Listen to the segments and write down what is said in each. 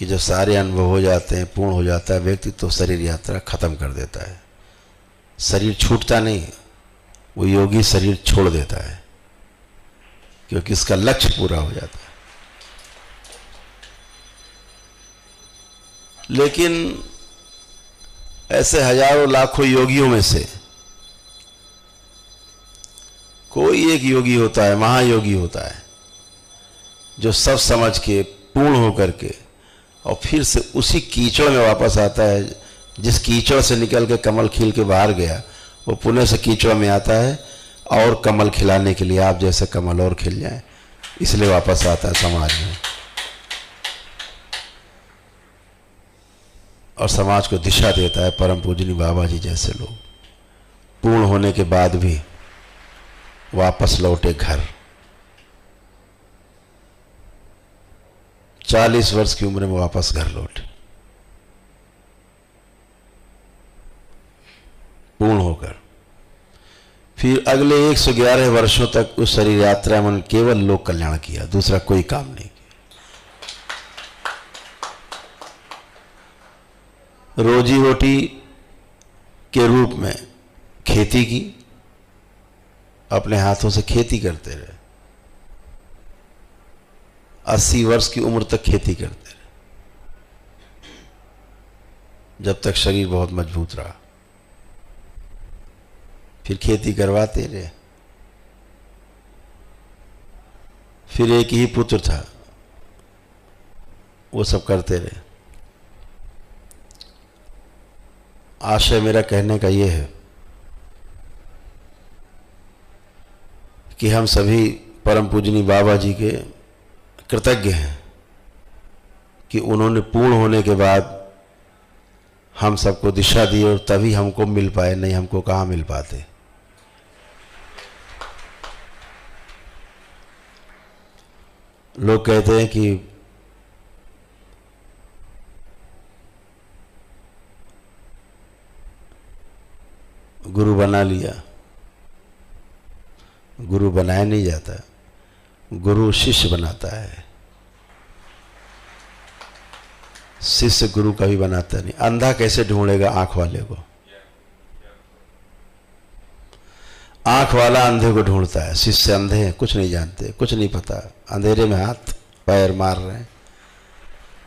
कि जब सारे अनुभव हो जाते हैं, पूर्ण हो जाता है व्यक्ति, तो शरीर यात्रा खत्म कर देता है। शरीर छूटता नहीं, वो योगी शरीर छोड़ देता है, क्योंकि इसका लक्ष्य पूरा हो जाता है। लेकिन ऐसे हजारों लाखों योगियों में से कोई एक योगी होता है, महायोगी होता है, जो सब समझ के पूर्ण होकर के और फिर से उसी कीचड़ में वापस आता है। जिस कीचड़ से निकल के कमल खिल के बाहर गया, वो पुनः से कीचड़ में आता है और कमल खिलाने के लिए, आप जैसे कमल और खिल जाए, इसलिए वापस आता है समाज में और समाज को दिशा देता है। परम पूजनीय बाबा जी जैसे लोग पूर्ण होने के बाद भी वापस लौटे घर। 40 वर्ष की उम्र में वापस घर लौटे, पूर्ण होकर। फिर अगले 111 वर्षों तक उस शरीर यात्रा में केवल लोक कल्याण किया, दूसरा कोई काम नहीं किया। रोजी रोटी के रूप में खेती की, अपने हाथों से खेती करते रहे। 80 वर्ष की उम्र तक खेती करते रहे, जब तक शरीर बहुत मजबूत रहा। फिर खेती करवाते रहे। फिर एक ही पुत्र था, वो सब करते रहे। आशय मेरा कहने का ये है कि हम सभी परम पूजनीय बाबा जी के कृतज्ञ हैं कि उन्होंने पूर्ण होने के बाद हम सबको दिशा दी और तभी हमको मिल पाए, नहीं हमको कहाँ मिल पाते। लोग कहते हैं कि गुरु बना लिया, गुरु बनाया नहीं जाता, गुरु शिष्य बनाता है। शिष्य गुरु कभी बनाता नहीं। अंधा कैसे ढूंढेगा आंख वाले को? आंख वाला अंधे को ढूंढता है। शिष्य अंधे हैं, कुछ नहीं जानते, कुछ नहीं पता, अंधेरे में हाथ पैर मार रहे हैं।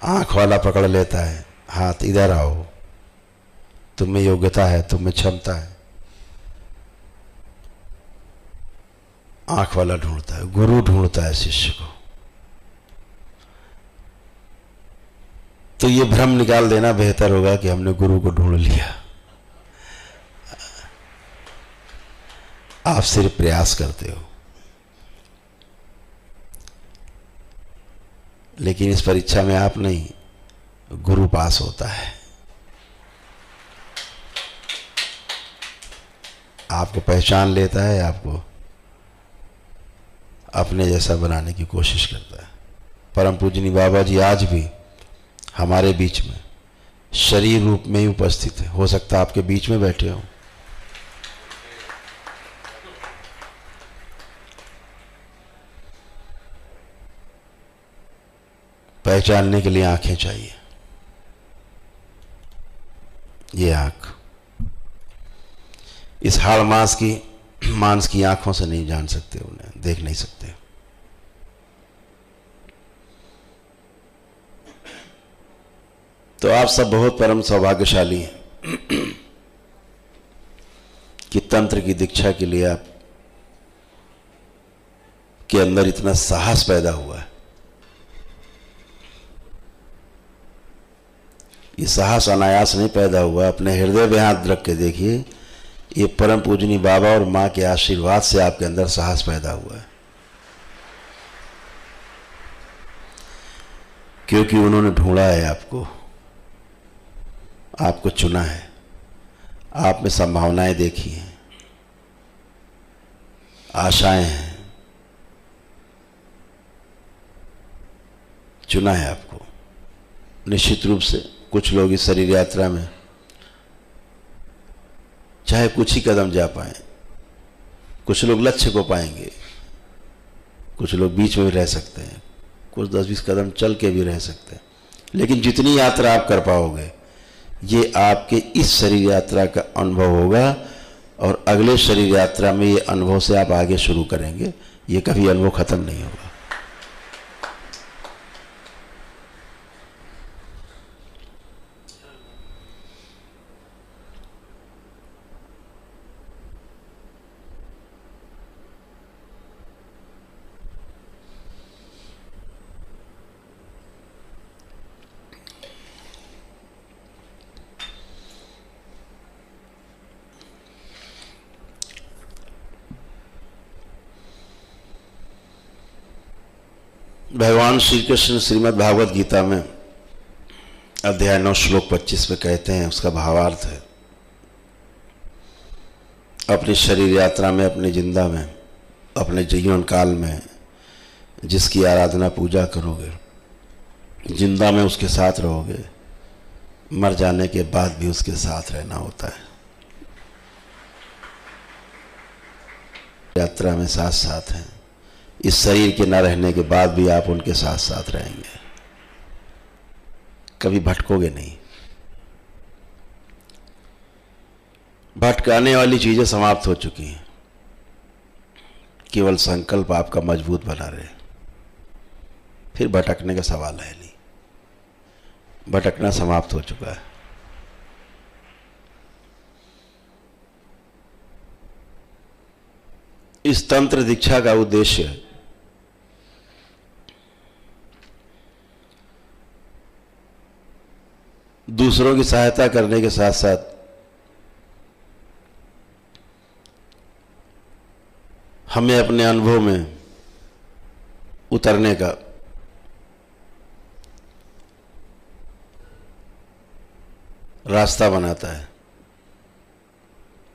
आंख वाला पकड़ लेता है, हाथ इधर आओ, तुम में योग्यता है, तुम में क्षमता है। आंख वाला ढूंढता है, गुरु ढूंढता है शिष्य को। तो ये भ्रम निकाल देना बेहतर होगा कि हमने गुरु को ढूंढ लिया। आप सिर्फ प्रयास करते हो, लेकिन इस परीक्षा में आप नहीं, गुरु पास होता है। आपको पहचान लेता है, आपको अपने जैसा बनाने की कोशिश करता है। परम पूजनीय बाबा जी आज भी हमारे बीच में शरीर रूप में ही उपस्थित है। हो सकता है आपके बीच में बैठे हो। पहचानने के लिए आंखें चाहिए। ये आंख इस हाड़ मांस की आंखों से नहीं जान सकते, उन्हें देख नहीं सकते। तो आप सब बहुत परम सौभाग्यशाली हैं कि तंत्र की दीक्षा के लिए आप के अंदर इतना साहस पैदा हुआ है। ये साहस अनायास नहीं पैदा हुआ। अपने हृदय में हाथ रख के देखिए, ये परम पूजनीय बाबा और माँ के आशीर्वाद से आपके अंदर साहस पैदा हुआ है, क्योंकि उन्होंने ढूंढा है आपको, आपको चुना है, आप में संभावनाएं देखी हैं, आशाएं हैं, चुना है आपको। निश्चित रूप से कुछ लोग इस शरीर यात्रा में चाहे कुछ ही कदम जा पाए, कुछ लोग लक्ष्य को पाएंगे, कुछ लोग बीच में भी रह सकते हैं, कुछ 10-20 कदम चल के भी रह सकते हैं, लेकिन जितनी यात्रा आप कर पाओगे ये आपके इस शरीर यात्रा का अनुभव होगा, और अगले शरीर यात्रा में ये अनुभव से आप आगे शुरू करेंगे। ये कभी अनुभव खत्म नहीं होगा। भगवान श्री कृष्ण श्रीमद् भागवत गीता में अध्याय 9 श्लोक 25 में कहते हैं, उसका भावार्थ है, अपनी शरीर यात्रा में, अपनी जिंदा में, अपने जीवन काल में जिसकी आराधना पूजा करोगे, जिंदा में उसके साथ रहोगे, मर जाने के बाद भी उसके साथ रहना होता है। यात्रा में साथ साथ हैं, इस शरीर के न रहने के बाद भी आप उनके साथ साथ रहेंगे, कभी भटकोगे नहीं। भटकाने वाली चीजें समाप्त हो चुकी हैं, केवल संकल्प आपका मजबूत बना रहे, फिर भटकने का सवाल है नहीं, भटकना समाप्त हो चुका है। इस तंत्र दीक्षा का उद्देश्य दूसरों की सहायता करने के साथ साथ हमें अपने अनुभव में उतरने का रास्ता बनाता है।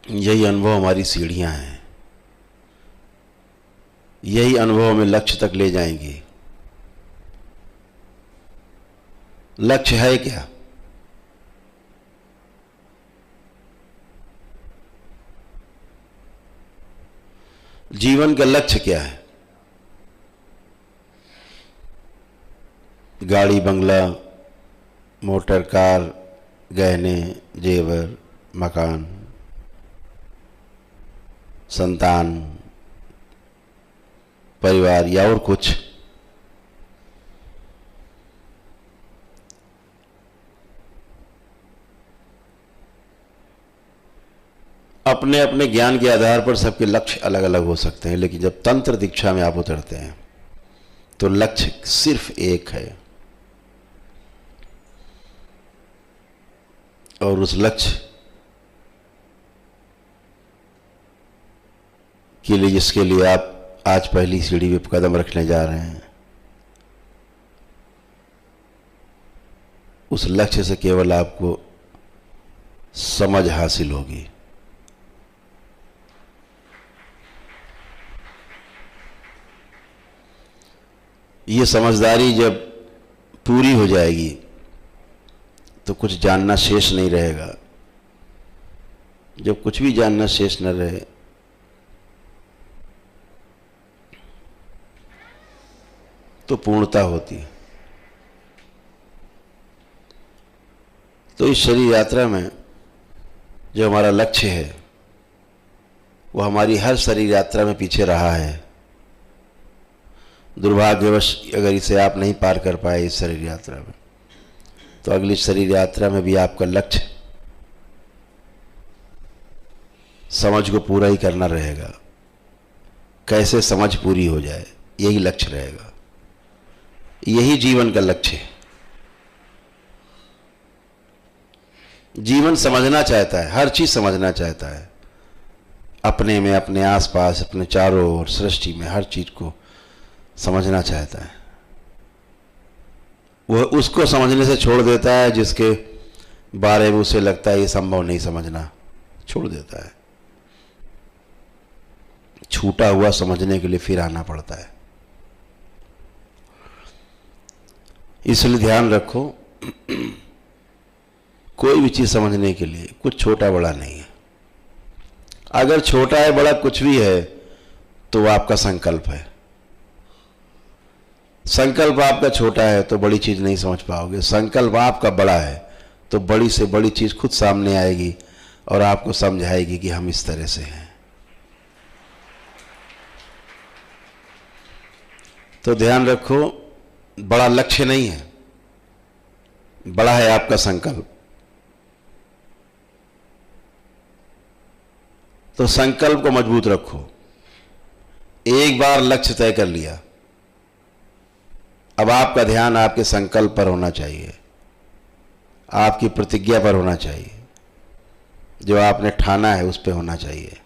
यही अनुभव हमारी सीढ़ियां हैं, यही अनुभव हमें लक्ष्य तक ले जाएंगी। लक्ष्य है क्या? जीवन का लक्ष्य क्या है? गाड़ी, बंगला, मोटर, कार, गहने, जेवर, मकान, संतान, परिवार या और कुछ? अपने अपने ज्ञान के आधार पर सबके लक्ष्य अलग अलग हो सकते हैं, लेकिन जब तंत्र दीक्षा में आप उतरते हैं तो लक्ष्य सिर्फ एक है, और उस लक्ष्य के लिए, जिसके लिए आप आज पहली सीढ़ी पे कदम रखने जा रहे हैं, उस लक्ष्य से केवल आपको समझ हासिल होगी। ये समझदारी जब पूरी हो जाएगी तो कुछ जानना शेष नहीं रहेगा। जब कुछ भी जानना शेष न रहे तो पूर्णता होती है। तो इस शरीर यात्रा में जो हमारा लक्ष्य है वो हमारी हर शरीर यात्रा में पीछे रहा है। दुर्भाग्यवश अगर इसे आप नहीं पार कर पाए इस शरीर यात्रा में, तो अगली शरीर यात्रा में भी आपका लक्ष्य समझ को पूरा ही करना रहेगा। कैसे समझ पूरी हो जाए, यही लक्ष्य रहेगा, यही जीवन का लक्ष्य है। जीवन समझना चाहता है, हर चीज समझना चाहता है, अपने में, अपने आसपास, अपने चारों ओर, सृष्टि में हर चीज को समझना चाहता है। वह उसको समझने से छोड़ देता है जिसके बारे में उसे लगता है ये संभव नहीं समझना, छोड़ देता है। छूटा हुआ समझने के लिए फिर आना पड़ता है। इसलिए ध्यान रखो, कोई भी चीज समझने के लिए कुछ छोटा बड़ा नहीं है। अगर छोटा है बड़ा कुछ भी है तो वो आपका संकल्प है। संकल्प आपका छोटा है तो बड़ी चीज नहीं समझ पाओगे, संकल्प आपका बड़ा है तो बड़ी से बड़ी चीज खुद सामने आएगी और आपको समझाएगी कि हम इस तरह से हैं। तो ध्यान रखो, बड़ा लक्ष्य नहीं है, बड़ा है आपका संकल्प। तो संकल्प को मजबूत रखो। एक बार लक्ष्य तय कर लिया, अब आपका ध्यान आपके संकल्प पर होना चाहिए, आपकी प्रतिज्ञा पर होना चाहिए, जो आपने ठाना है उस पर होना चाहिए।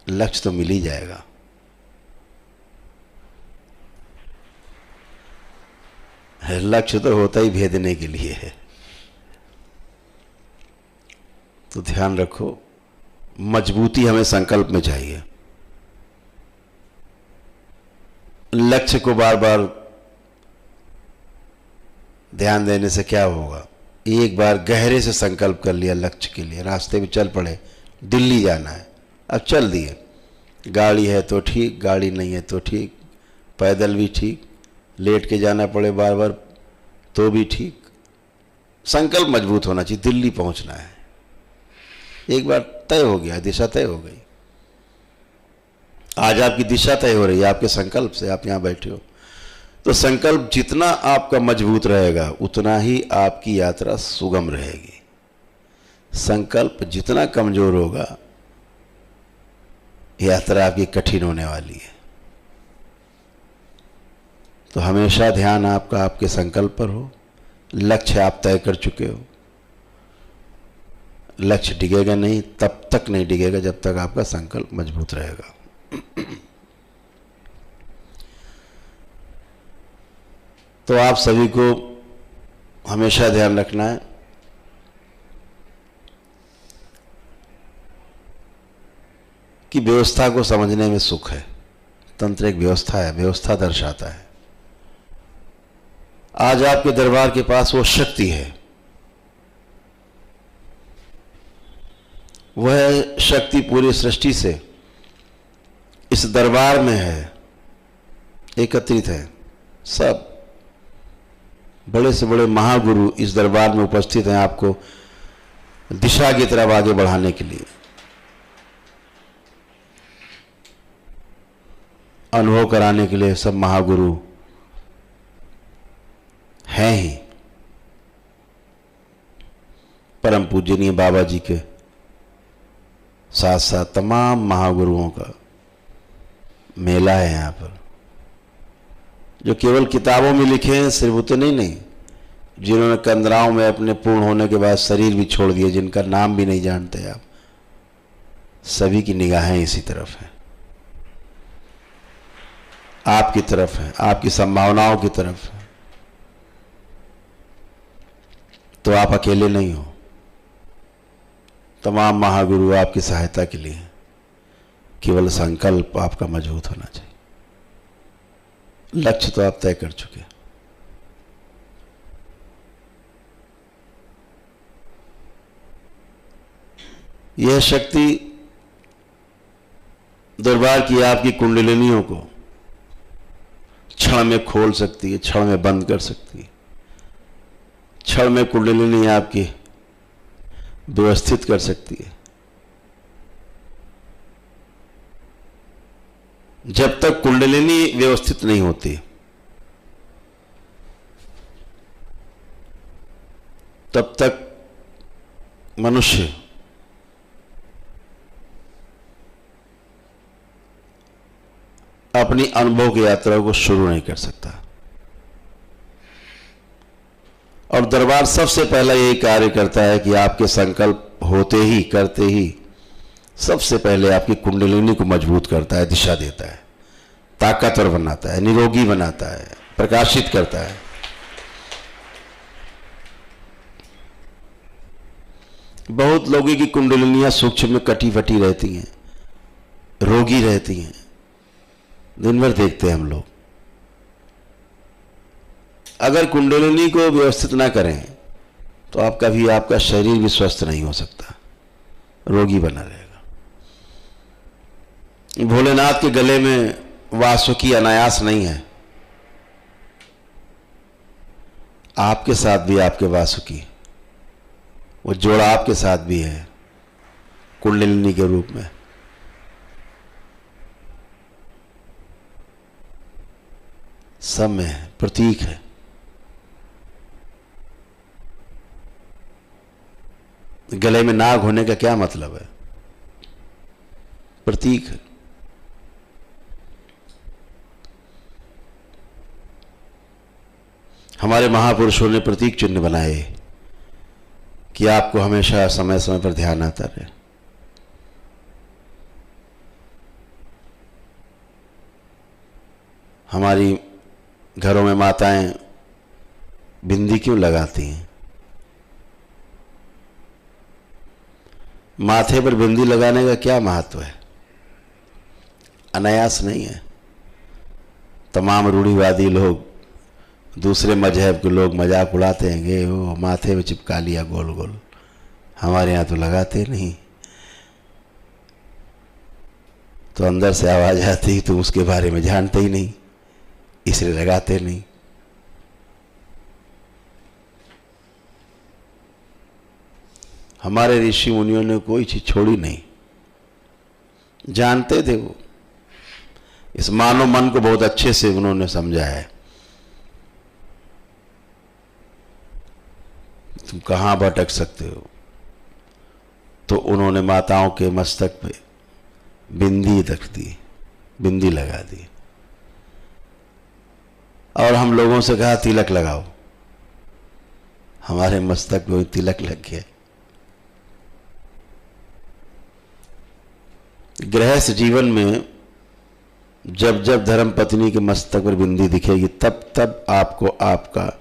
लक्ष्य तो मिल ही जाएगा। लक्ष्य तो होता ही भेदने के लिए है। तो ध्यान रखो, मजबूती हमें संकल्प में चाहिए। लक्ष्य को बार बार ध्यान देने से क्या होगा? एक बार गहरे से संकल्प कर लिया लक्ष्य के लिए, रास्ते में चल पड़े, दिल्ली जाना है, अब चल दिए। गाड़ी है तो ठीक, गाड़ी नहीं है तो ठीक, पैदल भी ठीक, लेट के जाना पड़े बार बार तो भी ठीक। संकल्प मजबूत होना चाहिए, दिल्ली पहुंचना है। एक बार तय हो गया, दिशा तय हो गई। आज आपकी दिशा तय हो रही है आपके संकल्प से, आप यहां बैठे हो। तो संकल्प जितना आपका मजबूत रहेगा उतना ही आपकी यात्रा सुगम रहेगी। संकल्प जितना कमजोर होगा यात्रा आपकी कठिन होने वाली है। तो हमेशा ध्यान आपका आपके संकल्प पर हो। लक्ष्य आप तय कर चुके हो, लक्ष्य डिगेगा नहीं, तब तक नहीं डिगेगा जब तक आपका संकल्प मजबूत रहेगा। तो आप सभी को हमेशा ध्यान रखना है कि व्यवस्था को समझने में सुख है। तंत्र एक व्यवस्था है, व्यवस्था दर्शाता है। आज आपके दरबार के पास वो शक्ति है, वह शक्ति पूरी सृष्टि से इस दरबार में है, एकत्रित है। सब बड़े से बड़े महागुरु इस दरबार में उपस्थित हैं आपको दिशा की तरफ आगे बढ़ाने के लिए, अनुभव कराने के लिए। सब महागुरु हैं ही। परम पूजनीय बाबा जी के साथ साथ तमाम महागुरुओं का मेला है यहाँ पर, जो केवल किताबों में लिखे हैं सिर्फ उतने नहीं, जिन्होंने कंदराओं में अपने पूर्ण होने के बाद शरीर भी छोड़ दिए, जिनका नाम भी नहीं जानते आप, सभी की निगाहें इसी तरफ हैं, आपकी तरफ है, आपकी संभावनाओं की तरफ है। तो आप अकेले नहीं हो, तमाम महागुरु आपकी सहायता के लिए। केवल संकल्प आपका मजबूत होना चाहिए। लक्ष्य तो आप तय कर चुके। यह शक्ति दरबार की आपकी कुंडलिनियों को क्षण में खोल सकती है, क्षण में बंद कर सकती है, क्षण में कुंडलिनी आपकी व्यवस्थित कर सकती है। जब तक कुंडलिनी व्यवस्थित नहीं होती तब तक मनुष्य अपनी अनुभव की यात्रा को शुरू नहीं कर सकता। और दरबार सबसे पहला यही कार्य करता है कि आपके संकल्प होते ही, करते ही सबसे पहले आपकी कुंडलिनी को मजबूत करता है, दिशा देता है, ताकतवर बनाता है, निरोगी बनाता है, प्रकाशित करता है। बहुत लोगों की कुंडलिनियां सूक्ष्म में कटी फटी रहती हैं, रोगी रहती हैं, दिन भर देखते हैं हम लोग। अगर कुंडलिनी को व्यवस्थित ना करें तो आप कभी, आपका शरीर भी स्वस्थ नहीं हो सकता, रोगी बना रहेगा। भोलेनाथ के गले में वासुकी अनायास नहीं है, आपके साथ भी आपके वासुकी, वो जोड़ा आपके साथ भी है कुंडलिनी के रूप में। सब में है, प्रतीक है। गले में नाग होने का क्या मतलब है? प्रतीक है। हमारे महापुरुषों ने प्रतीक चिन्ह बनाए कि आपको हमेशा समय समय पर ध्यान आता रहे। हमारी घरों में माताएं बिंदी क्यों लगाती हैं? माथे पर बिंदी लगाने का क्या महत्व है? अनायास नहीं है। तमाम रूढ़िवादी लोग, दूसरे मजहब के लोग मजाक उड़ाते हैं कि वो माथे में चिपका लिया गोल गोल। हमारे यहाँ तो लगाते नहीं। तो अंदर से आवाज आती, तुम उसके बारे में जानते ही नहीं, इसलिए लगाते नहीं। हमारे ऋषि मुनियों ने कोई चीज छोड़ी नहीं, जानते थे वो। इस मानव मन को बहुत अच्छे से उन्होंने समझा है। तुम कहां भटक सकते हो, तो उन्होंने माताओं के मस्तक पे बिंदी रख दी, बिंदी लगा दी, और हम लोगों से कहा तिलक लगाओ। हमारे मस्तक पे तिलक लग गया। गृहस्थ जीवन में जब जब धर्म पत्नी के मस्तक पर बिंदी दिखेगी, तब तब आपको आपका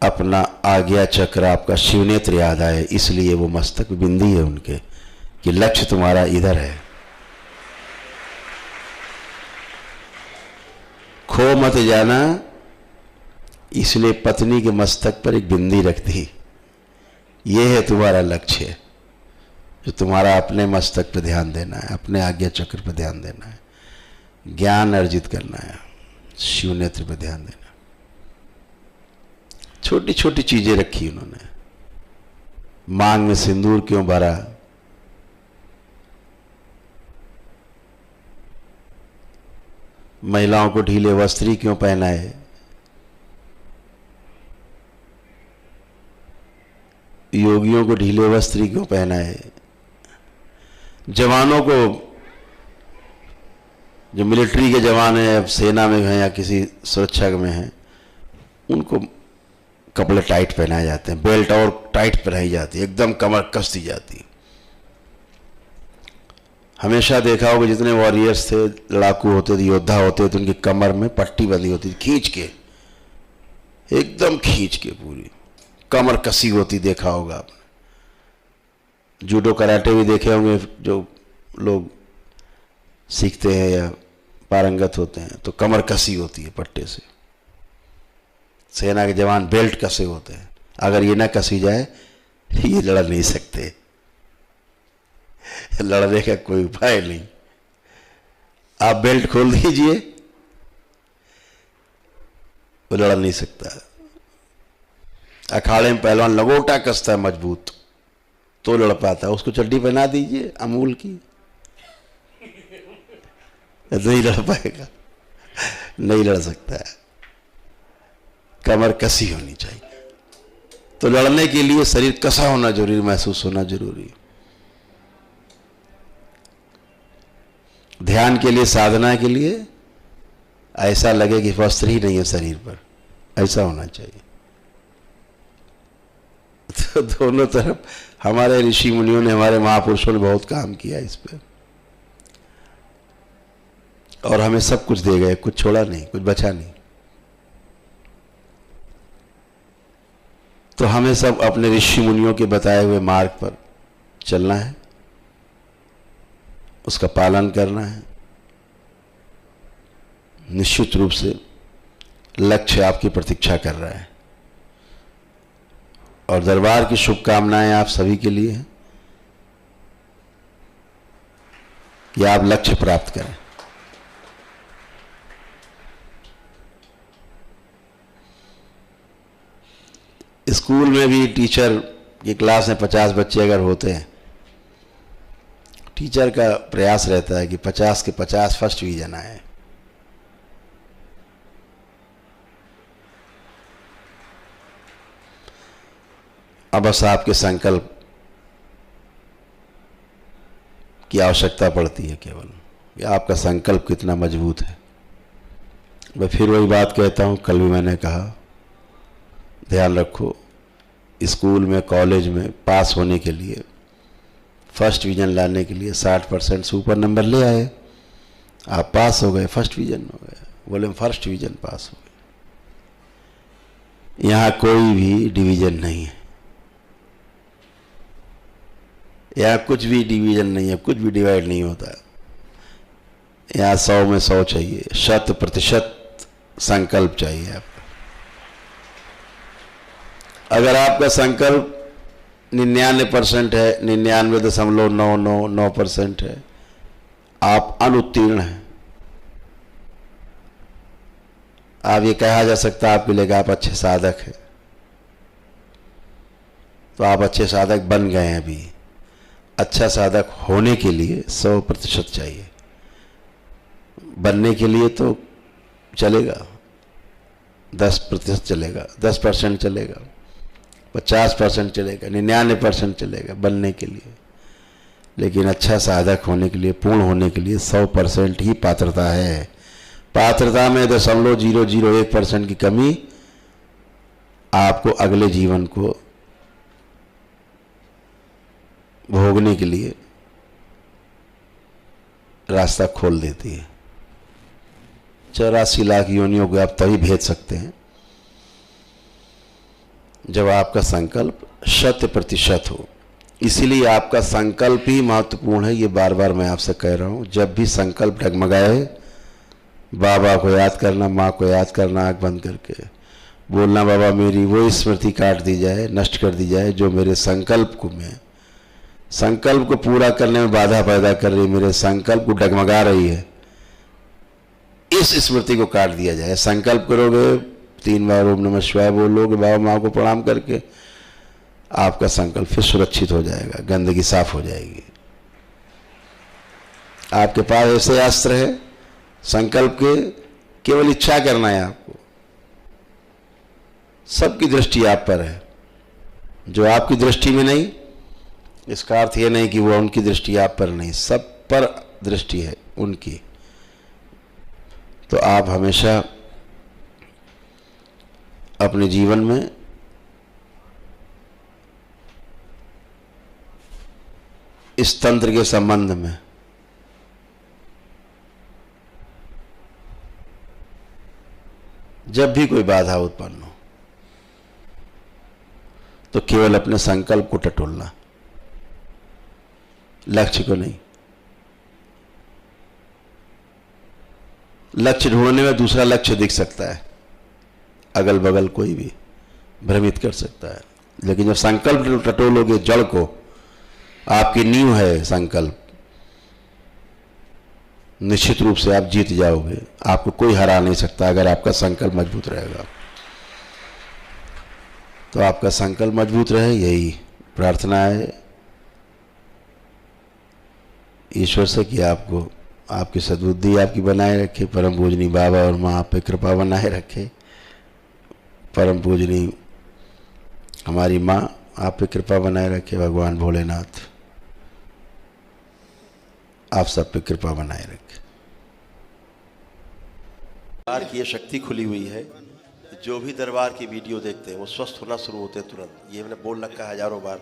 अपना आज्ञा चक्र, आपका शिवनेत्र याद आए। इसलिए वो मस्तक पे बिंदी है उनके, कि लक्ष्य तुम्हारा इधर है, खो मत जाना। इसलिए पत्नी के मस्तक पर एक बिंदी रख दी। ये है तुम्हारा लक्ष्य, जो तुम्हारा अपने मस्तक पर ध्यान देना है, अपने आज्ञा चक्र पर ध्यान देना है, ज्ञान अर्जित करना है, शिवनेत्र पर ध्यान देना। छोटी छोटी चीजें रखी उन्होंने। मांग में सिंदूर क्यों भरा? महिलाओं को ढीले वस्त्र क्यों पहनाए? योगियों को ढीले वस्त्र क्यों पहनाए? जवानों को, जो मिलिट्री के जवान हैं, अब सेना में हैं या किसी सुरक्षा में हैं, उनको कपड़े टाइट पहनाए जाते हैं, बेल्ट और टाइट पहनाई जाती है, एकदम कमर कस दी जाती है। हमेशा देखा होगा जितने वॉरियर्स थे, लड़ाकू होते थे, योद्धा होते थे, उनकी कमर में पट्टी बंधी होती थी, खींच के, एकदम खींच के पूरी कमर कसी होती, देखा होगा आपने। जूडो कराटे भी देखे होंगे, जो लोग सीखते हैं या पारंगत होते हैं, तो कमर कसी होती है पट्टे से। सेना के जवान बेल्ट कसे होते हैं, अगर ये ना कसी जाए ये लड़ नहीं सकते। लड़ने का कोई उपाय नहीं। आप बेल्ट खोल दीजिए, वो लड़ नहीं सकता। अखाड़े में पहलवान लगोटा कसता है मजबूत, तो लड़ पाता है। उसको चड्डी पहना दीजिए अमूल की, नहीं लड़ पाएगा, नहीं लड़ सकता है। कमर कसी होनी चाहिए। तो लड़ने के लिए शरीर कसा होना जरूरी, महसूस होना जरूरी। ध्यान के लिए, साधना के लिए ऐसा लगे कि वस्त्र ही नहीं है शरीर पर, ऐसा होना चाहिए। तो दोनों तरफ हमारे ऋषि मुनियों ने, हमारे महापुरुषों ने बहुत काम किया इस पे, और हमें सब कुछ दे गए, कुछ छोड़ा नहीं, कुछ बचा नहीं। तो हमें सब अपने ऋषि मुनियों के बताए हुए मार्ग पर चलना है, उसका पालन करना है। निश्चित रूप से लक्ष्य आपकी प्रतीक्षा कर रहा है, और दरबार की शुभकामनाएं आप सभी के लिए हैं कि आप लक्ष्य प्राप्त करें। स्कूल में भी टीचर की क्लास में 50 बच्चे अगर होते हैं, टीचर का प्रयास रहता है कि 50 के 50 फर्स्ट डिवीजन आए। अब बस आपके संकल्प की आवश्यकता पड़ती है केवल कि आपका संकल्प कितना मजबूत है। मैं फिर वही बात कहता हूँ, कल भी मैंने कहा, ध्यान रखो, स्कूल में कॉलेज में पास होने के लिए, फर्स्ट डिवीजन लाने के लिए 60% से ऊपर नंबर ले आए, आप पास हो गए, फर्स्ट डिवीजन हो गए, बोले हम फर्स्ट डिवीजन पास हो गए। यहाँ कोई भी डिवीजन नहीं है, यहाँ कुछ भी डिवीजन नहीं है, कुछ भी डिवाइड नहीं होता है। यहाँ 100 में 100 चाहिए, 100% संकल्प चाहिए आपका। अगर आपका संकल्प 99% है, 99.999% है, आप अनुत्तीर्ण हैं। आप ये कहा जा सकता है आपके लिए आप अच्छे साधक हैं, तो आप अच्छे साधक बन गए हैं। अभी अच्छा साधक होने के लिए 100% चाहिए। बनने के लिए तो चलेगा, 10% चलेगा, 10% चलेगा, 50% चलेगा, 99% चलेगा बनने के लिए। लेकिन अच्छा साधक होने के लिए, पूर्ण होने के लिए 100% ही पात्रता है। पात्रता में 0.001% की कमी आपको अगले जीवन को भोगने के लिए रास्ता खोल देती है। 84 लाख योनियों को आप तभी भेज सकते हैं जब आपका संकल्प 100% हो। इसीलिए आपका संकल्प ही महत्वपूर्ण है। ये बार बार मैं आपसे कह रहा हूं, जब भी संकल्प डगमगाए, बाबा को याद करना, माँ को याद करना, आंख बंद करके बोलना, बाबा मेरी वो स्मृति काट दी जाए, नष्ट कर दी जाए जो मेरे संकल्प को पूरा करने में बाधा पैदा कर रही है, मेरे संकल्प को डगमगा रही है। इस स्मृति को काट दिया जाए। संकल्प करोगे, 3 बार ओम नमः शिवाय बोलोगे, बाबा माँ को प्रणाम करके, आपका संकल्प फिर सुरक्षित हो जाएगा, गंदगी साफ हो जाएगी। आपके पास ऐसे अस्त्र है संकल्प के, केवल इच्छा करना है आपको। सबकी दृष्टि आप पर है, जो आपकी दृष्टि में नहीं, इसका अर्थ यह नहीं कि वो उनकी दृष्टि आप पर नहीं, सब पर दृष्टि है उनकी। तो आप हमेशा अपने जीवन में इस तंत्र के संबंध में जब भी कोई बाधा उत्पन्न हो तो केवल अपने संकल्प को टटोलना, लक्ष्य को नहीं। लक्ष्य ढूंढने में दूसरा लक्ष्य दिख सकता है, अगल बगल कोई भी भ्रमित कर सकता है, लेकिन जब संकल्प टटोलोगे, जड़ को, आपकी नींव है संकल्प, निश्चित रूप से आप जीत जाओगे। आपको कोई हरा नहीं सकता अगर आपका संकल्प मजबूत रहेगा। तो आपका संकल्प मजबूत रहे, यही प्रार्थना है ईश्वर से कि आपको, आपकी सद्बुद्धि आपकी बनाए रखे, परम पूजनी बाबा और माँ आप पे कृपा बनाए रखे। परम पूजनी हमारी माँ आप पे कृपा बनाए रखे। भगवान भोलेनाथ आप सब पे कृपा बनाए रखे। दरबार की ये शक्ति खुली हुई है, जो भी दरबार की वीडियो देखते हैं वो स्वस्थ होना शुरू होते हैं तुरंत। ये मैंने बोल रखा है हजारों बार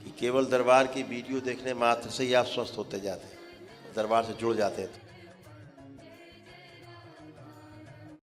कि केवल दरबार की वीडियो देखने मात्र से ही आप स्वस्थ होते जाते हैं, दरबार से जुड़ जाते हैं।